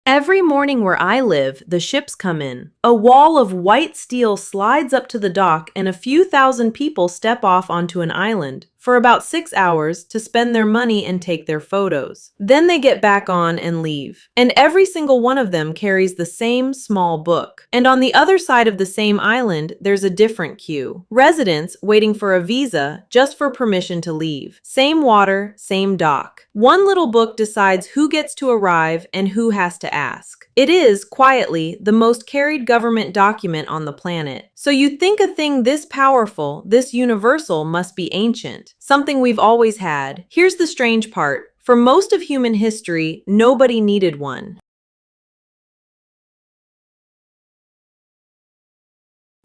Every morning where I live, the ships come in. A wall of white steel slides up to the dock, and a few thousand people step off onto an island for about 6 hours to spend their money and take their photos. Then they get back on and leave. And every single one of them carries the same small book. And on the other side of the same island, there's a different queue. Residents waiting for a visa just for permission to leave. Same water, same dock. One little book decides who gets to arrive and who has to ask. It is, quietly, the most carried government document on the planet. So you'd think a thing this powerful, this universal, must be ancient, something we've always had. Here's the strange part. For most of human history, nobody needed one.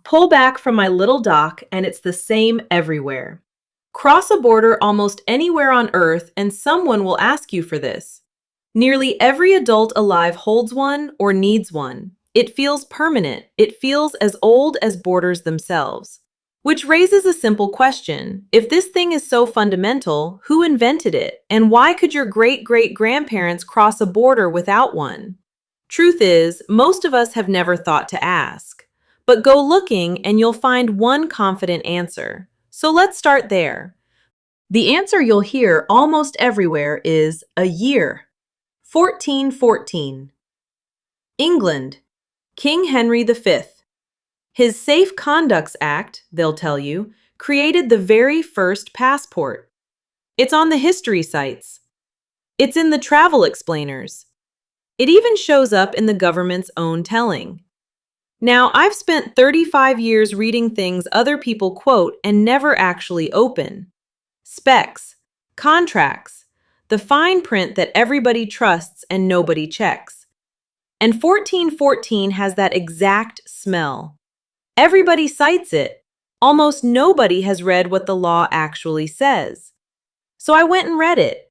Pull back from my little dock, and it's the same everywhere. Cross a border almost anywhere on Earth, and someone will ask you for this. Nearly every adult alive holds one or needs one. It feels permanent. It feels as old as borders themselves. Which raises a simple question. If this thing is so fundamental, who invented it? And why could your great-great-grandparents cross a border without one? Truth is, most of us have never thought to ask. But go looking and you'll find one confident answer. So let's start there. The answer you'll hear almost everywhere is a year. 1414. England. King Henry V. His Safe Conducts Act, they'll tell you, created the very first passport. It's on the history sites. It's in the travel explainers. It even shows up in the government's own telling. Now, I've spent 35 years reading things other people quote and never actually open. Specs, contracts, the fine print that everybody trusts and nobody checks. And 1414 has that exact smell. Everybody cites it. Almost nobody has read what the law actually says. So I went and read it.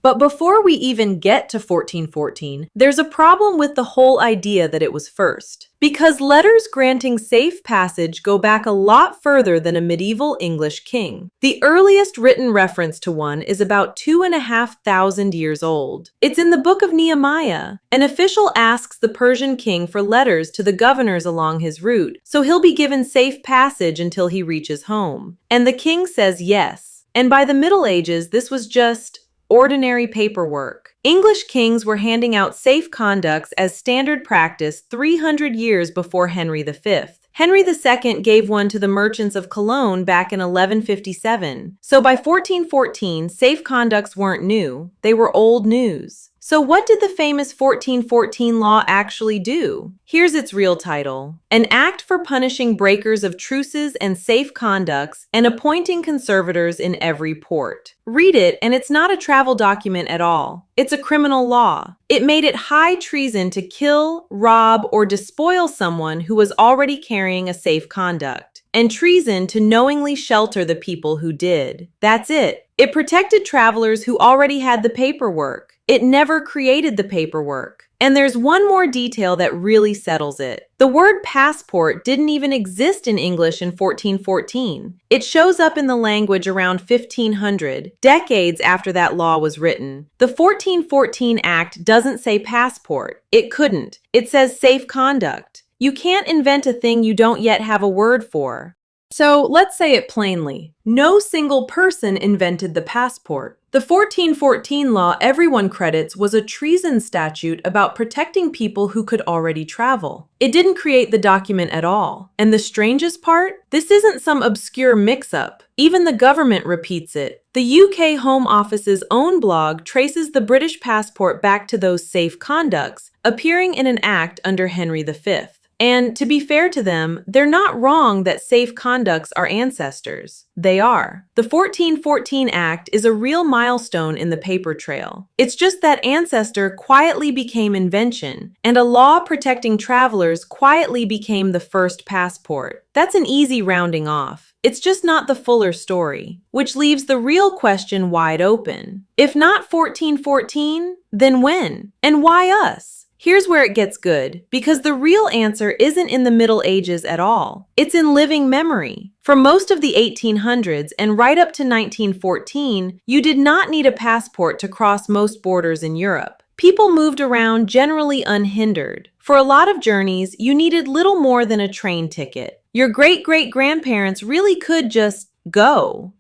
But before we even get to 1414, there's a problem with the whole idea that it was first. Because letters granting safe passage go back a lot further than a medieval English king. The earliest written reference to one is about 2,500 years old. It's in the book of Nehemiah. An official asks the Persian king for letters to the governors along his route, so he'll be given safe passage until he reaches home. And the king says yes. And by the Middle Ages, this was just ordinary paperwork. English kings were handing out safe conducts as standard practice 300 years before Henry V. Henry II gave one to the merchants of Cologne back in 1157. So by 1414, safe conducts weren't new, they were old news. So what did the famous 1414 law actually do? Here's its real title: An Act for Punishing Breakers of Truces and Safe Conducts and Appointing Conservators in Every Port. Read it, and it's not a travel document at all. It's a criminal law. It made it high treason to kill, rob, or despoil someone who was already carrying a safe conduct, and treason to knowingly shelter the people who did. That's it. It protected travelers who already had the paperwork. It never created the paperwork. And there's one more detail that really settles it. The word passport didn't even exist in English in 1414. It shows up in the language around 1500, decades after that law was written. The 1414 Act doesn't say passport. It couldn't. It says safe conduct. You can't invent a thing you don't yet have a word for. So let's say it plainly. No single person invented the passport. The 1414 law everyone credits was a treason statute about protecting people who could already travel. It didn't create the document at all. And the strangest part? This isn't some obscure mix-up. Even the government repeats it. The UK Home Office's own blog traces the British passport back to those safe conducts, appearing in an act under Henry V. And to be fair to them, they're not wrong that safe conducts are ancestors. They are. The 1414 Act is a real milestone in the paper trail. It's just that ancestor quietly became invention, and a law protecting travelers quietly became the first passport. That's an easy rounding off. It's just not the fuller story, which leaves the real question wide open. If not 1414, then when? And why us? Here's where it gets good, because the real answer isn't in the Middle Ages at all. It's in living memory. For most of the 1800s and right up to 1914, you did not need a passport to cross most borders in Europe. People moved around generally unhindered. For a lot of journeys, you needed little more than a train ticket. Your great-great-grandparents really could just go.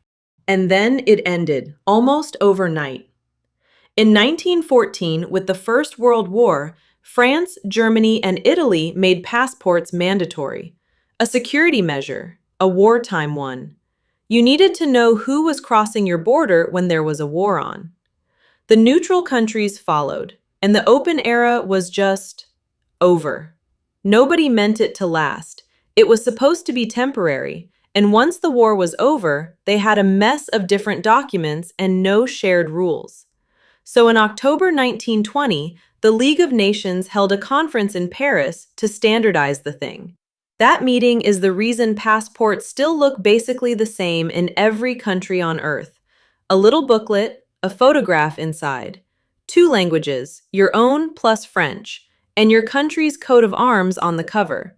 And then it ended, almost overnight. In 1914, with the First World War, France, Germany, and Italy made passports mandatory. A security measure, a wartime one. You needed to know who was crossing your border when there was a war on. The neutral countries followed, and the open era was just over. Nobody meant it to last. It was supposed to be temporary, and once the war was over, they had a mess of different documents and no shared rules. So in October 1920, the League of Nations held a conference in Paris to standardize the thing. That meeting is the reason passports still look basically the same in every country on Earth. A little booklet, a photograph inside, two languages, your own plus French, and your country's coat of arms on the cover.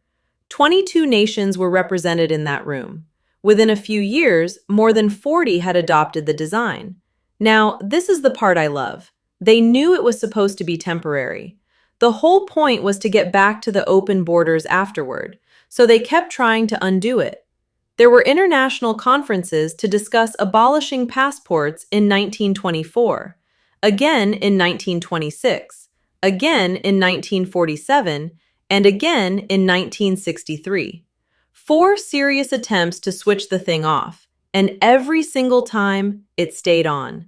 22 nations were represented in that room. Within a few years, more than 40 had adopted the design. Now, this is the part I love. They knew it was supposed to be temporary. The whole point was to get back to the open borders afterward, so they kept trying to undo it. There were international conferences to discuss abolishing passports in 1924, again in 1926, again in 1947, and again in 1963. Four serious attempts to switch the thing off, and every single time it stayed on.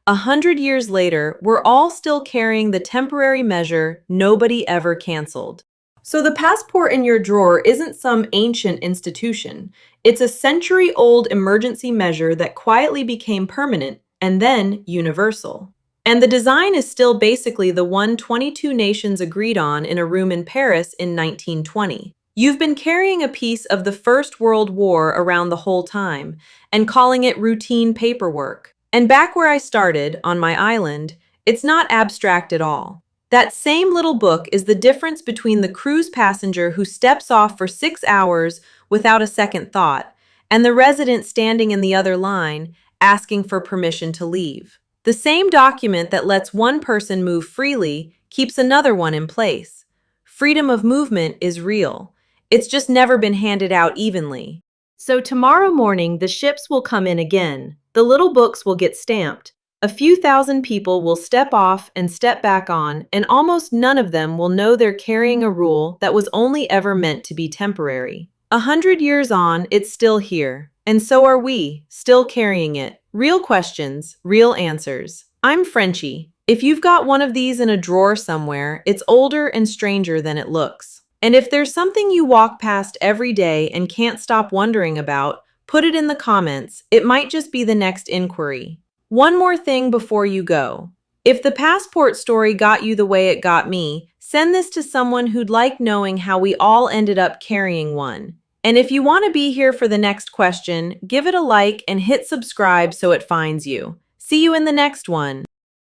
100 years later, we're all still carrying the temporary measure nobody ever canceled. So the passport in your drawer isn't some ancient institution. It's a century-old emergency measure that quietly became permanent and then universal. And the design is still basically the one 22 nations agreed on in a room in Paris in 1920. You've been carrying a piece of the First World War around the whole time and calling it routine paperwork. And back where I started, on my island, it's not abstract at all. That same little book is the difference between the cruise passenger who steps off for 6 hours without a second thought and the resident standing in the other line asking for permission to leave. The same document that lets one person move freely keeps another one in place. Freedom of movement is real. It's just never been handed out evenly. So tomorrow morning, the ships will come in again. The little books will get stamped. A few thousand people will step off and step back on, and almost none of them will know they're carrying a rule that was only ever meant to be temporary. 100 years on, it's still here. And so are we, still carrying it. Real questions, real answers. I'm Frenchie. If you've got one of these in a drawer somewhere, it's older and stranger than it looks. And if there's something you walk past every day and can't stop wondering about, put it in the comments. It might just be the next inquiry. One more thing before you go. If the passport story got you the way it got me, send this to someone who'd like knowing how we all ended up carrying one. And if you want to be here for the next question, give it a like and hit subscribe so it finds you. See you in the next one.